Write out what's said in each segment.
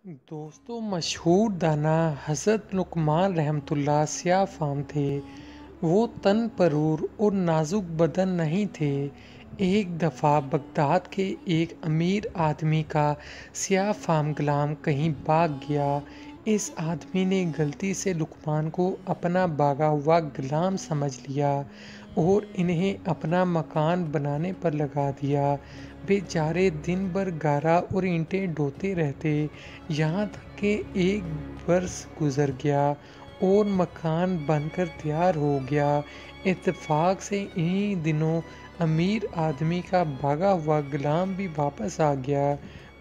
دوستوں، مشہور دانا حضرت لقمان رحمۃ اللہ سیاہ فام تھے۔ وہ تن پرور اور نازک بدن نہیں تھے۔ ایک دفعہ بغداد کے ایک امیر آدمی کا سیاہ فام غلام کہیں بھاگ گیا۔ اس آدمی نے غلطی سے لقمان کو اپنا بھاگا ہوا غلام سمجھ لیا اور انہیں اپنا مکان بنانے پر لگا دیا۔ بیچارے دن بھر گارا اور اینٹیں ڈھوتے رہتے، یہاں تک کہ ایک برس گزر گیا اور مکان بن کر تیار ہو گیا۔ اتفاق سے انہی دنوں امیر آدمی کا بھاگا ہوا غلام بھی واپس آ گیا۔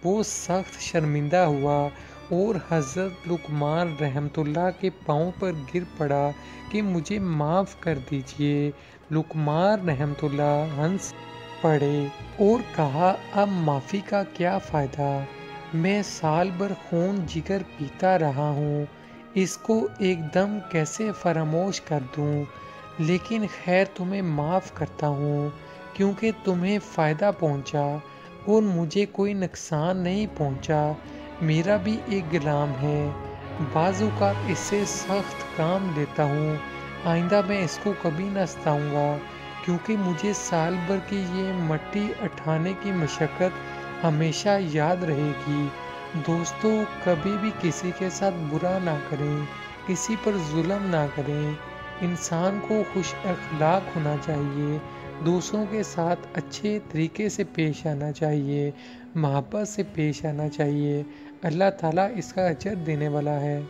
وہ سخت شرمندہ ہوا اور حضرت لقمان رحمۃ اللہ کے پاؤں پر گر پڑا کہ مجھے معاف کر دیجیے۔ لقمان رحمۃ اللہ ہنس پڑے اور کہا، اب معافی کا کیا فائدہ؟ میں سال بھر خون جگر پیتا رہا ہوں، اس کو ایک دم کیسے فراموش کر دوں؟ لیکن خیر، تمہیں معاف کرتا ہوں کیونکہ تمہیں فائدہ پہنچا اور مجھے کوئی نقصان نہیں پہنچا۔ میرا بھی ایک غلام ہے، بعض اوقات اس سے سخت کام لیتا ہوں۔ آئندہ میں اس کو کبھی نہ ستاؤں گا کیونکہ مجھے سال بھر کی یہ مٹی اٹھانے کی مشقت ہمیشہ یاد رہے گی۔ دوستو، کبھی بھی کسی کے ساتھ برا نہ کریں، کسی پر ظلم نہ کریں۔ انسان کو خوش اخلاق ہونا چاہیے، دوسروں کے ساتھ اچھے طریقے سے پیش آنا چاہیے، محبت سے پیش آنا چاہیے۔ اللہ تعالیٰ اس کا اجر دینے والا ہے۔